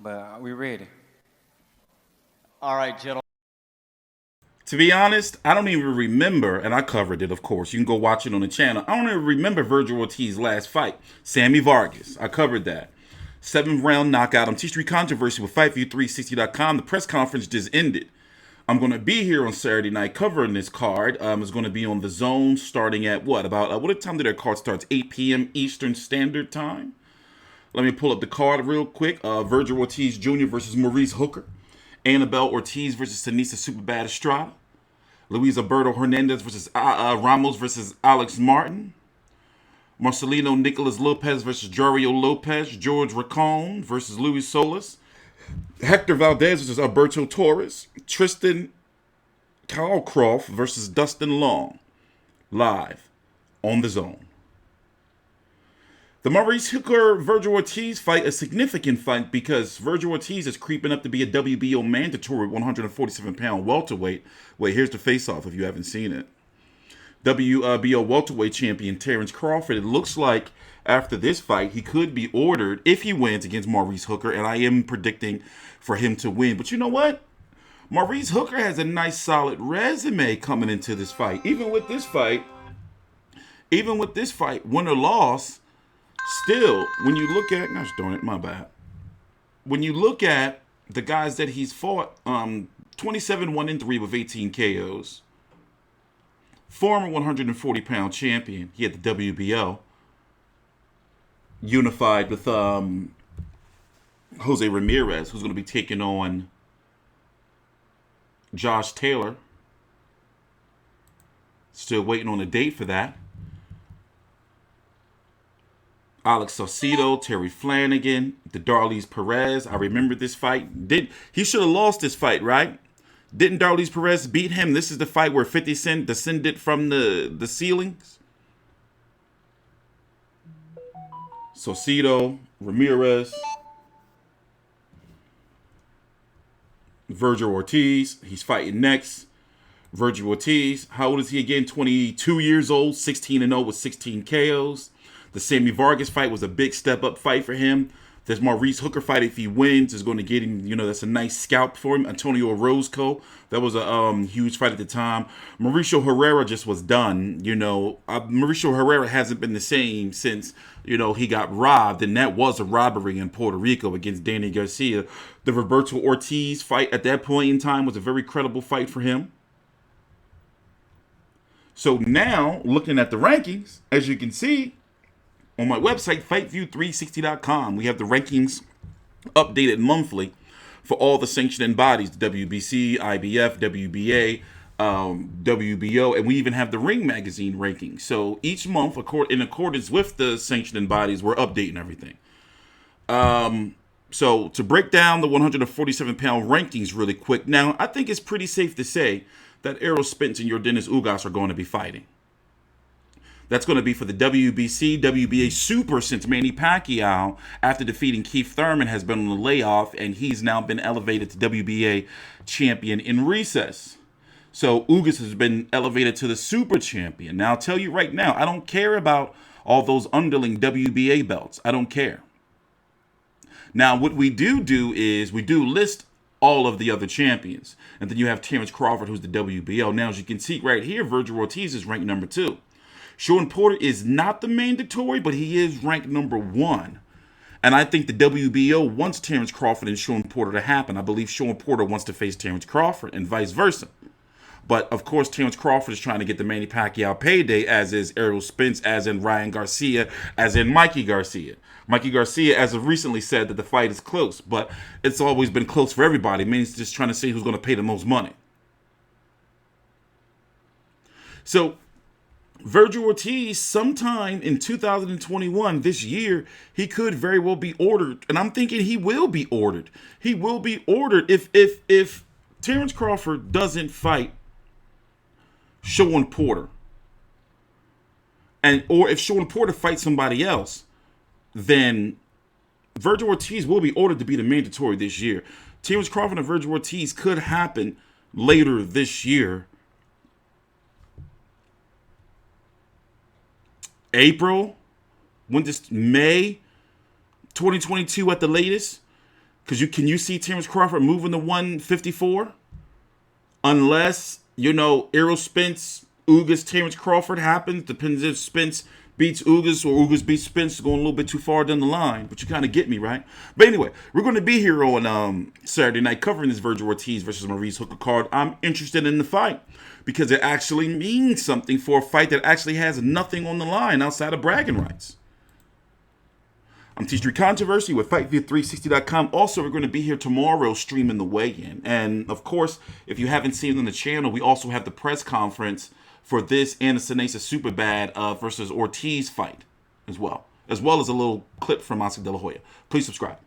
but we ready. All right, gentlemen. To be honest, I don't even remember, and I covered it, of course. You can go watch it on the channel. I don't even remember Vergil Ortiz's last fight. Sammy Vargas. I covered that. 7th round knockout on TstreeT Controversy with FightView360.com. The press conference just ended. I'm going to be here on Saturday night covering this card. It's going to be on the Zone starting at what? About what time did their card starts? 8 p.m. Eastern Standard Time. Let me pull up the card real quick. Vergil Ortiz Jr. versus Maurice Hooker. Annabelle Ortiz versus Tanisa Superbad Estrada. Luis Alberto Hernandez versus Ramos versus Alex Martin. Marcelino Nicolas Lopez versus Dario Lopez. George Racon versus Luis Solis. Hector Valdez versus Alberto Torres. Tristan Crawford versus Dustin Long. Live on the Zone. The Maurice Hooker Vergil Ortiz fight, a significant fight because Vergil Ortiz is creeping up to be a WBO mandatory 147-pound welterweight. Wait, here's the face-off if you haven't seen it. WBO welterweight champion Terence Crawford. It looks like after this fight, he could be ordered if he wins against Maurice Hooker, and I am predicting for him to win. But you know what? Maurice Hooker has a nice, solid resume coming into this fight. Even with this fight, win or loss, still, when you look at, gosh darn it, my bad. When you look at the guys that he's fought, 27-1-3 with 18 KOs. Former 140-pound champion. He had the WBO. Unified with Jose Ramirez, who's going to be taking on Josh Taylor. Still waiting on a date for that. Alex Saucedo, Terry Flanagan, the Darlys Perez. I remember this fight. He should have lost this fight, right? Didn't Darlys Perez beat him? This is the fight where 50 Cent descended from the ceilings. Saucedo, Ramirez, Vergil Ortiz. He's fighting next. Vergil Ortiz. How old is he again? 22 years old, 16-0 with 16 KOs. The Sammy Vargas fight was a big step-up fight for him. This Maurice Hooker fight, if he wins, is going to get him, that's a nice scalp for him. Antonio Orozco, that was a huge fight at the time. Mauricio Herrera just was done, Mauricio Herrera hasn't been the same since, he got robbed, and that was a robbery in Puerto Rico against Danny Garcia. The Roberto Ortiz fight at that point in time was a very credible fight for him. So now, looking at the rankings, as you can see, on my website, FightView360.com, we have the rankings updated monthly for all the sanctioning bodies, the WBC, IBF, WBA, WBO, and we even have the Ring Magazine rankings. So each month, in accordance with the sanctioning bodies, we're updating everything. So to break down the 147-pound rankings really quick, now I think it's pretty safe to say that Errol Spence and Yordenis Ugas are going to be fighting. That's going to be for the WBC, WBA Super since Manny Pacquiao, after defeating Keith Thurman, has been on the layoff, and he's now been elevated to WBA champion in recess. So Ugas has been elevated to the Super champion. Now, I'll tell you right now, I don't care about all those underling WBA belts. I don't care. Now, what we do is we do list all of the other champions. And then you have Terence Crawford, who's the WBO. Now, as you can see right here, Vergil Ortiz is ranked number 2. Sean Porter is not the mandatory, but he is ranked number 1. And I think the WBO wants Terence Crawford and Sean Porter to happen. I believe Sean Porter wants to face Terence Crawford and vice versa. But, of course, Terence Crawford is trying to get the Manny Pacquiao payday, as is Errol Spence, as in Ryan Garcia, as in Mikey Garcia. Mikey Garcia, as of recently, said that the fight is close, but it's always been close for everybody. It means just trying to see who's going to pay the most money. So Vergil Ortiz, sometime in 2021, this year, he could very well be ordered. And I'm thinking he will be ordered. He will be ordered if Terence Crawford doesn't fight Sean Porter. Or if Sean Porter fights somebody else, then Vergil Ortiz will be ordered to be the mandatory this year. Terence Crawford and Vergil Ortiz could happen later this year. May 2022 at the latest. Because can you see Terence Crawford moving to 154? Unless, Errol Spence, Ugas, Terence Crawford happens. Depends if Spence beats Ugas or Ugas beats Spence, going a little bit too far down the line. But you kind of get me, right? But anyway, we're going to be here on Saturday night covering this Vergil Ortiz versus Maurice Hooker card. I'm interested in the fight because it actually means something for a fight that actually has nothing on the line outside of bragging rights. I'm TstreeT Controversy with FightVia360.com. Also, we're going to be here tomorrow streaming the weigh-in. And, of course, if you haven't seen it on the channel, we also have the press conference for this and the Sinesa Superbad versus Ortiz fight as well as a little clip from Oscar De La Hoya. Please subscribe.